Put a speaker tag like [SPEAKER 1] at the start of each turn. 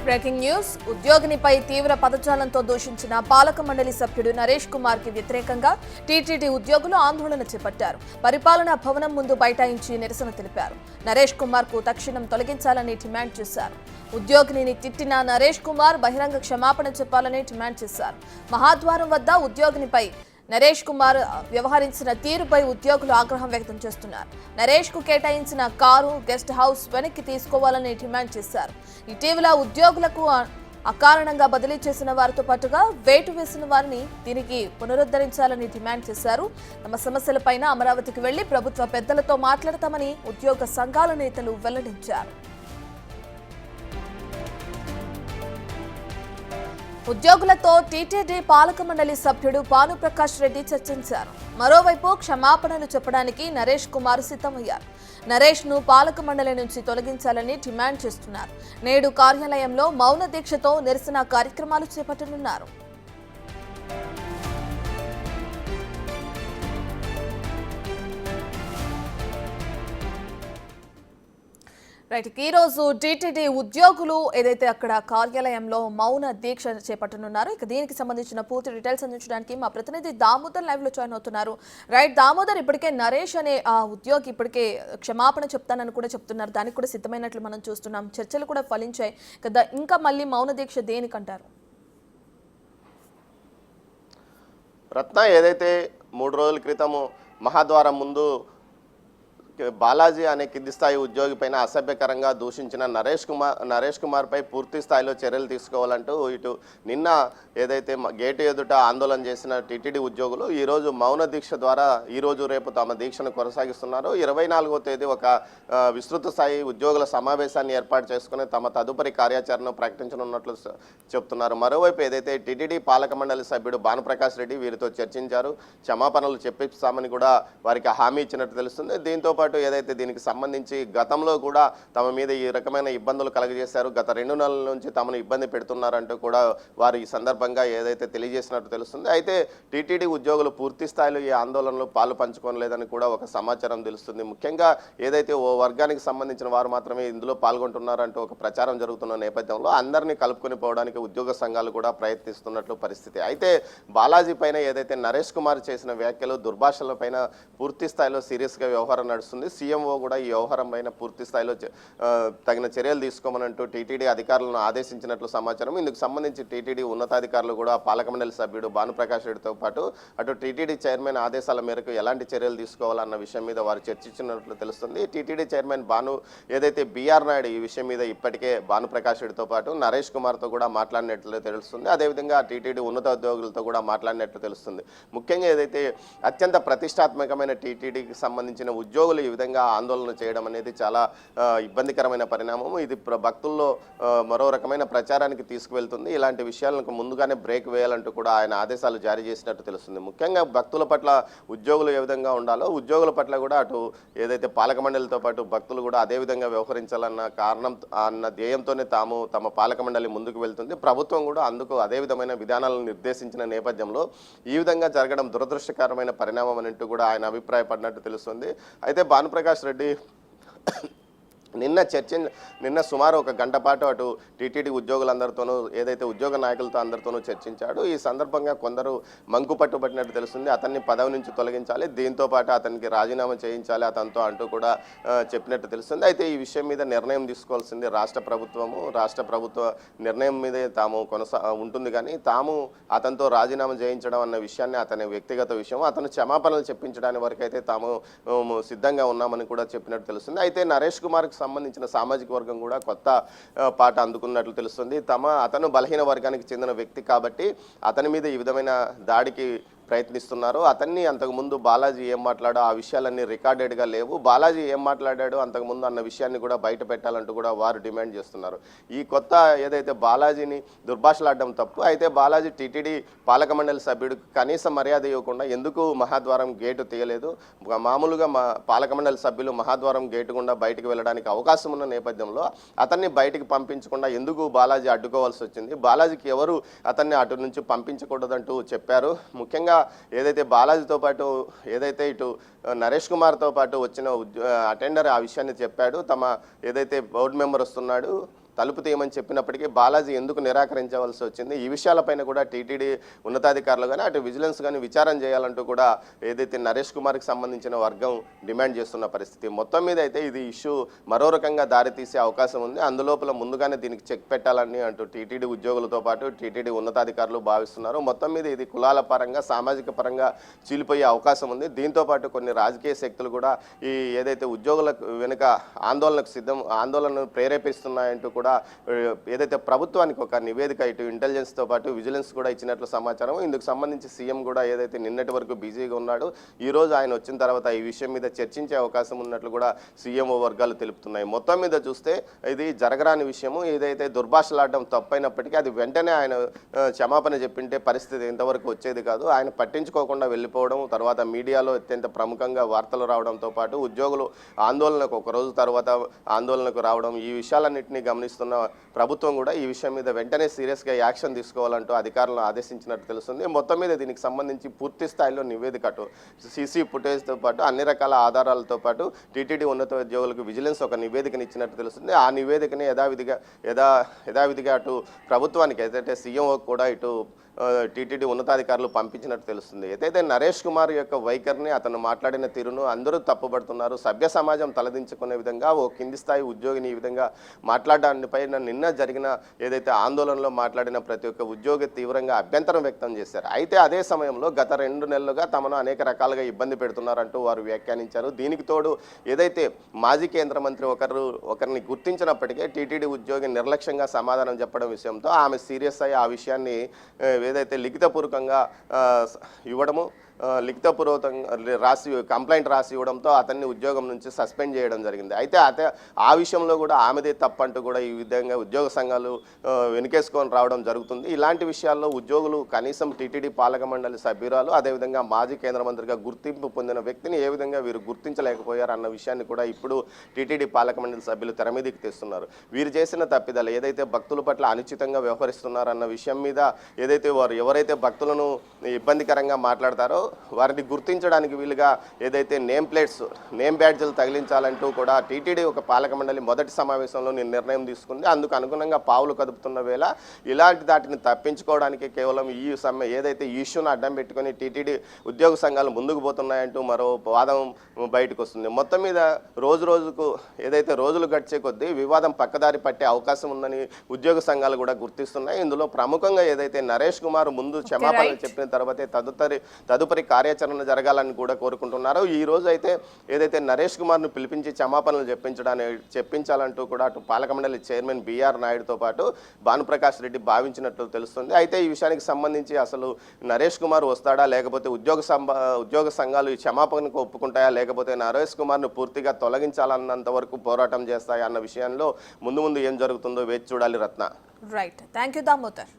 [SPEAKER 1] Breaking news. ఉద్యోగినిపై తీవ్ర పదజాలంతో దూషించిన పాలక మండలి సభ్యుడు నరేష్ కుమార్ కి వ్యతిరేకంగా టీటీడీ ఉద్యోగులు ఆందోళన చేపట్టారు. పరిపాలనా భవనం ముందు బైఠాయించి నిరసన తెలిపారు. నరేష్ కుమార్ కు తక్షణం తొలగించాలని డిమాండ్ చేశారు. ఉద్యోగిని తిట్టిన నరేష్ కుమార్ బహిరంగ క్షమాపణ చెప్పాలని డిమాండ్ చేశారు. మహాద్వారం వద్ద ఉద్యోగినిపై నరేష్ కుమార్ వ్యవహరించిన తీరుపై ఉద్యోగులు ఆగ్రహం వ్యక్తం చేస్తున్నారు. నరేష్ కు కేటాయించిన కారు, గెస్ట్ హౌస్ వెనక్కి తీసుకోవాలని డిమాండ్ చేశారు. ఇటీవల ఉద్యోగులకు అకారణంగా బదిలీ చేసిన వారితో పాటుగా వేటు వేసిన వారిని దీనికి పునరుద్ధరించాలని డిమాండ్ చేశారు. తమ సమస్యలపైన అమరావతికి వెళ్లి ప్రభుత్వ పెద్దలతో మాట్లాడతామని ఉద్యోగ సంఘాల నేతలు వెల్లడించారు. ఉద్యోగులతో టీటీడీ పాలక మండలి సభ్యుడు భానుప్రకాష్ రెడ్డి చర్చించారు. మరోవైపు క్షమాపణలు చెప్పడానికి నరేష్ కుమార్ సిద్ధమయ్యారు. నరేష్ ను పాలక మండలి నుంచి తొలగించాలని డిమాండ్ చేస్తున్నారు. నేడు కార్యాలయంలో మౌన దీక్షతో నిరసన కార్యక్రమాలు చేపట్టనున్నారు. ఈ రోజు టీటీడీ ఉద్యోగులు ఏదైతే అక్కడ కార్యాలయంలో మౌన దీక్ష చేపట్టనున్నారో దీనికి సంబంధించిన పూర్తి డీటెయిల్స్ అందించడానికి మా ప్రతినిధి దామోదర్ లైవ్ లో జాయిన్ అవుతున్నారు. దామోదర్, ఇప్పటికే నరేష్ అనే ఆ ఉద్యోగి ఇప్పటికే క్షమాపణ చెప్తానని కూడా చెప్తున్నారు. దానికి కూడా సిద్ధమైనట్లు మనం చూస్తున్నాం. చర్చలు కూడా ఫలించాయి కదా. ఇంకా మళ్ళీ మౌన దీక్ష దేనికంటారు?
[SPEAKER 2] రత్న, ఏదైతే 3 రోజుల క్రితము మహాద్వారం ముందు బాలాజీ అనే కింది స్థాయి ఉద్యోగి పైన అసభ్యకరంగా దూషించిన నరేష్ కుమార్ పై పూర్తి స్థాయిలో చర్యలు తీసుకోవాలంటూ ఇటు నిన్న ఏదైతే గేటు ఎదుట ఆందోళన చేసిన టీటీడీ ఉద్యోగులు ఈరోజు మౌన దీక్ష ద్వారా ఈరోజు రేపు తమ దీక్షను కొనసాగిస్తున్నారు. 24వ తేదీ ఒక విస్తృత స్థాయి ఉద్యోగుల సమావేశాన్ని ఏర్పాటు చేసుకుని తమ తదుపరి కార్యాచరణను ప్రకటించనున్నట్లు చెప్తున్నారు. మరోవైపు ఏదైతే టీటీడీ పాలక మండలి సభ్యుడు భానుప్రకాష్ రెడ్డి వీరితో చర్చించారు, క్షమాపణలు చెప్పిస్తామని కూడా వారికి హామీ ఇచ్చినట్టు తెలుస్తుంది. దీంతో ఏదైతే దీనికి సంబంధించి గతంలో కూడా తమ మీద ఈ రకమైన ఇబ్బందులు కలగజేశారు, గత 2 నెలల నుంచి తమను ఇబ్బంది పెడుతున్నారంటూ కూడా వారు ఈ సందర్భంగా ఏదైతే తెలియజేసినట్టు తెలుస్తుంది. అయితే టీటీడీ ఉద్యోగులు పూర్తి స్థాయిలో ఈ ఆందోళనలో పాలు పంచుకోలేదని కూడా ఒక సమాచారం తెలుస్తుంది. ముఖ్యంగా ఏదైతే ఓ వర్గానికి సంబంధించిన వారు మాత్రమే ఇందులో పాల్గొంటున్నారంటూ ఒక ప్రచారం జరుగుతున్న నేపథ్యంలో అందరినీ కలుపుకొని పోవడానికి ఉద్యోగ సంఘాలు కూడా ప్రయత్నిస్తున్నట్లు పరిస్థితి. అయితే బాలాజీ పైన ఏదైతే నరేష్ కుమార్ చేసిన వ్యాఖ్యలు, దుర్భాషల పైన పూర్తి స్థాయిలో సీరియస్గా వ్యవహారం నడుస్తుంది. సీఎంఓ కూడా ఈ వ్యవహారం పైన పూర్తి స్థాయిలో తగిన చర్యలు తీసుకోమనంటూ టీటీడీ అధికారులను ఆదేశించినట్లు సమాచారం. ఇందుకు సంబంధించి టీటీడీ ఉన్నతాధికారులు కూడా పాలక మండలి సభ్యుడు భానుప్రకాష్ రెడ్డితో పాటు అటు టీటీడీ చైర్మన్ ఆదేశాల మేరకు ఎలాంటి చర్యలు తీసుకోవాలన్న విషయం మీద వారు చర్చించినట్లు తెలుస్తుంది. టీటీడీ చైర్మన్ ఏదైతే బీఆర్ నాయుడు ఈ విషయం మీద ఇప్పటికే భానుప్రకాష్ రెడ్డితో పాటు నరేష్ కుమార్తో కూడా మాట్లాడినట్లు తెలుస్తుంది. అదేవిధంగా టీటీడీ ఉన్నత ఉద్యోగులతో కూడా మాట్లాడినట్లు తెలుస్తుంది. ముఖ్యంగా ఏదైతే అత్యంత ప్రతిష్టాత్మకమైన టీటీడీకి సంబంధించిన ఉద్యోగులు ఈ విధంగా ఆందోళన చేయడం అనేది చాలా ఇబ్బందికరమైన పరిణామము. ఇది భక్తుల్లో మరో రకమైన ప్రచారానికి తీసుకువెళ్తుంది. ఇలాంటి విషయాలకు ముందుగానే బ్రేక్ వేయాలంటూ కూడా ఆయన ఆదేశాలు జారీ చేసినట్టు తెలుస్తుంది. ముఖ్యంగా భక్తుల పట్ల ఉద్యోగులు ఏ విధంగా ఉండాలో ఉద్యోగుల పట్ల కూడా అటు ఏదైతే పాలక మండలితో పాటు భక్తులు కూడా అదే విధంగా వ్యవహరించాలన్న అన్న ధ్యేయంతోనే తమ పాలక మండలి ముందుకు వెళ్తుంది. ప్రభుత్వం కూడా అందుకు అదే విధమైన విధానాలను నిర్దేశించిన నేపథ్యంలో ఈ విధంగా జరగడం దురదృష్టకరమైన పరిణామం అంటూ కూడా ఆయన అభిప్రాయపడినట్టు తెలుస్తుంది. అయితే భానుప్రకాష్ రెడ్డి నిన్న సుమారు 1 గంట పాటు అటు టీటీడీ ఉద్యోగులందరితోనూ ఏదైతే ఉద్యోగ నాయకులతో అందరితోనూ చర్చించాడు. ఈ సందర్భంగా కొందరు మంకు పట్టుబట్టినట్టు తెలుస్తుంది. అతన్ని పదవి నుంచి తొలగించాలి, దీంతో పాటు అతనికి రాజీనామా చేయించాలి అతనితో అంటూ కూడా చెప్పినట్టు తెలుస్తుంది. అయితే ఈ విషయం మీద నిర్ణయం తీసుకోవాల్సింది రాష్ట్ర ప్రభుత్వ నిర్ణయం మీదే ఉంటుంది. కానీ అతనితో రాజీనామా చేయించడం అన్న విషయాన్ని అతని వ్యక్తిగత విషయం. అతను క్షమాపణలు చెప్పించడానికి వరకైతే సిద్ధంగా ఉన్నామని కూడా చెప్పినట్టు తెలుస్తుంది. అయితే నరేష్ కుమార్కి సంబంధించిన సామాజిక వర్గం కూడా కొత్త పాట అందుకున్నట్లు తెలుస్తుంది. అతను బలహీన వర్గానికి చెందిన వ్యక్తి కాబట్టి అతని మీద ఈ విధమైన దాడికి ప్రయత్నిస్తున్నారు. అతన్ని అంతకుముందు బాలాజీ ఏం మాట్లాడో ఆ విషయాలన్నీ రికార్డెడ్గా లేవు. బాలాజీ ఏం మాట్లాడాడో అంతకుముందు అన్న విషయాన్ని కూడా బయట పెట్టాలంటూ కూడా వారు డిమాండ్ చేస్తున్నారు. ఈ కొత్త ఏదైతే బాలాజీని దుర్భాషలాడడం తప్పు. అయితే బాలాజీ టీటీడీ పాలక మండలి సభ్యుడు కనీస మర్యాద ఇవ్వకుండా ఎందుకు మహాద్వారం గేటు తీయలేదు? మామూలుగా పాలక మండలి సభ్యులు మహాద్వారం గేటు గుండా బయటకు వెళ్ళడానికి అవకాశం ఉన్న నేపథ్యంలో అతన్ని బయటికి పంపించకుండా ఎందుకు బాలాజీ అడ్డుకోవాల్సి వచ్చింది? బాలాజీకి ఎవరు అతన్ని అటు నుంచి పంపించకూడదంటూ చెప్పారు. ముఖ్యంగా ఏదైతే బాలాజీతో పాటు ఏదైతే ఇటు నరేష్ కుమార్తో పాటు వచ్చిన అటెండర్ ఆ విషయాన్ని చెప్పాడు. ఏదైతే బోర్డు మెంబర్ వస్తున్నాడు తలుపు తీయమని చెప్పినప్పటికీ బాలాజీ ఎందుకు నిరాకరించవలసి వచ్చింది, ఈ విషయాలపైన కూడా టీటీడీ ఉన్నతాధికారులు కానీ అటు విజిలెన్స్ కానీ విచారణ చేయాలంటూ కూడా ఏదైతే నరేష్ కుమార్కి సంబంధించిన వర్గం డిమాండ్ చేస్తున్న పరిస్థితి. మొత్తం మీద అయితే ఇది ఇష్యూ మరో రకంగా దారితీసే అవకాశం ఉంది. అందులోపల ముందుగానే దీనికి చెక్ పెట్టాలని అంటూ టీటీడీ ఉద్యోగులతో పాటు టీటీడీ ఉన్నతాధికారులు భావిస్తున్నారు. మొత్తం మీద ఇది కులాల పరంగా సామాజిక పరంగా చీలిపోయే అవకాశం ఉంది. దీంతో పాటు కొన్ని రాజకీయ శక్తులు కూడా ఈ ఏదైతే ఉద్యోగులకు వెనుక ఆందోళనను ప్రేరేపిస్తున్నాయంటూ కూడా ఏదైతే ప్రభుత్వానికి ఒక నివేదిక ఇటు ఇంటెలిజెన్స్తో పాటు విజిలెన్స్ కూడా ఇచ్చినట్లు సమాచారం. ఇందుకు సంబంధించి సీఎం కూడా ఏదైతే నిన్నటి వరకు బిజీగా ఉన్నాడు, ఈరోజు ఆయన వచ్చిన తర్వాత ఈ విషయం మీద చర్చించే అవకాశం ఉన్నట్లు కూడా సీఎంఓ వర్గాలు తెలుపుతున్నాయి. మొత్తం మీద చూస్తే ఇది జరగరాని విషయము. ఏదైతే దుర్భాషలాడడం తప్పైనప్పటికీ అది వెంటనే ఆయన క్షమాపణ చెప్పింటే పరిస్థితి ఇంతవరకు వచ్చేది కాదు. ఆయన పట్టించుకోకుండా వెళ్ళిపోవడం, తర్వాత మీడియాలో అత్యంత ప్రముఖంగా వార్తలు రావడంతో పాటు ఉద్యోగులు ఆందోళనకు ఒక రోజు తర్వాత ఆందోళనకు రావడం, ఈ విషయాలన్నింటినీ గమనిస్తున్న ప్రభుత్వం కూడా ఈ విషయం మీద వెంటనే సీరియస్గా యాక్షన్ తీసుకోవాలంటూ అధికారులను ఆదేశించినట్టు తెలుస్తుంది. మొత్తం మీద దీనికి సంబంధించి పూర్తి స్థాయిలో నివేదిక అటు సీసీ ఫుటేజ్తో పాటు అన్ని రకాల ఆధారాలతో పాటు టీటీడీ ఉన్నత ఉద్యోగులకు విజిలెన్స్ ఒక నివేదికను ఇచ్చినట్టు తెలుస్తుంది. ఆ నివేదికని యథావిధిగా అటు ప్రభుత్వానికి ఏదైతే సీఎం కూడా ఇటు టీటీడీ ఉన్నతాధికారులు పంపించినట్టు తెలుస్తుంది. ఏదైతే నరేష్ కుమార్ యొక్క వైఖరిని, అతను మాట్లాడిన తీరును అందరూ తప్పుపడుతున్నారు. సభ్య సమాజం తలదించుకునే విధంగా ఓ కింది స్థాయి ఉద్యోగిని ఈ విధంగా మాట్లాడడానిపై నిన్న జరిగిన ఏదైతే ఆందోళనలో మాట్లాడిన ప్రతి ఒక్క ఉద్యోగి తీవ్రంగా అభ్యంతరం వ్యక్తం చేశారు. అయితే అదే సమయంలో గత 2 నెలలుగా తమను అనేక రకాలుగా ఇబ్బంది పెడుతున్నారంటూ వారు వ్యాఖ్యానించారు. దీనికి తోడు ఏదైతే మాజీ కేంద్ర మంత్రి ఒకరిని గుర్తించినప్పటికీ టీటీడీ ఉద్యోగి నిర్లక్ష్యంగా సమాధానం చెప్పడం విషయంతో ఆమె సీరియస్ అయ్యి ఆ విషయాన్ని ఏదైతే లిఖితపూర్వకంగా ఇవ్వడము, లిఖితపూర్వకంగా కంప్లైంట్ రాసి ఇవ్వడంతో అతన్ని ఉద్యోగం నుంచి సస్పెండ్ చేయడం జరిగింది. అయితే ఆ విషయంలో కూడా ఆమెదే తప్పంటూ కూడా ఈ విధంగా ఉద్యోగ సంఘాలు వెనుకేసుకొని రావడం జరుగుతుంది. ఇలాంటి విషయాల్లో ఉద్యోగులు కనీసం టీటీడీ పాలక మండలి సభ్యురాలు, అదేవిధంగా మాజీ కేంద్ర మంత్రిగా గుర్తింపు పొందిన వ్యక్తిని ఏ విధంగా వీరు గుర్తించలేకపోయారు అన్న విషయాన్ని కూడా ఇప్పుడు టీటీడీ పాలక మండలి సభ్యులు తెర మీదకి తెస్తున్నారు. వీరు చేసిన తప్పిదాలు ఏదైతే భక్తుల పట్ల అనుచితంగా వ్యవహరిస్తున్నారన్న విషయం మీద ఏదైతే వారు ఎవరైతే భక్తులను ఇబ్బందికరంగా మాట్లాడతారో వారిని గుర్తించడానికి వీలుగా ఏదైతే నేమ్ బ్యాడ్జ్లు తగిలించాలంటూ కూడా టీటీడీ ఒక పాలక మండలి మొదటి సమావేశంలో నిర్ణయం తీసుకుంది. అందుకు అనుగుణంగా పావులు కదుపుతున్న వేళ ఇలాంటి దాటిని తప్పించుకోవడానికి కేవలం ఏదైతే ఈ ఇష్యూను అడ్డం పెట్టుకొని టీటీడీ ఉద్యోగ సంఘాలు ముందుకు పోతున్నాయంటూ మరో వాదం బయటకు వస్తుంది. మొత్తం మీద రోజుకు ఏదైతే రోజులు గడిచే కొద్దీ వివాదం పక్కదారి పట్టే అవకాశం ఉందని ఉద్యోగ సంఘాలు కూడా గుర్తిస్తున్నాయి. ఇందులో ప్రముఖంగా ఏదైతే నరేష్ కుమార్ ముందు క్షమాపణలు చెప్పిన తర్వాతే తదుపరి కార్యాచరణ జరగాలని కూడా కోరుకుంటున్నారు. ఈ రోజు అయితే ఏదైతే నరేష్ కుమార్ను పిలిపించి క్షమాపణలు చెప్పించాలంటూ కూడా అటు పాలక మండలి చైర్మన్ బిఆర్ నాయుడుతో పాటు భానుప్రకాష్ రెడ్డి భావించినట్లు తెలుస్తుంది. అయితే ఈ విషయానికి సంబంధించి అసలు నరేష్ కుమార్ వస్తాడా, లేకపోతే ఉద్యోగ సంఘాలు ఈ క్షమాపణకు ఒప్పుకుంటాయా, లేకపోతే నరేష్ కుమార్ను పూర్తిగా తొలగించాలన్నంత వరకు పోరాటం చేస్తాయా అన్న విషయంలో ముందు ఏం జరుగుతుందో వేచి చూడాలి. Ratna.
[SPEAKER 1] Right, thank you Damodar.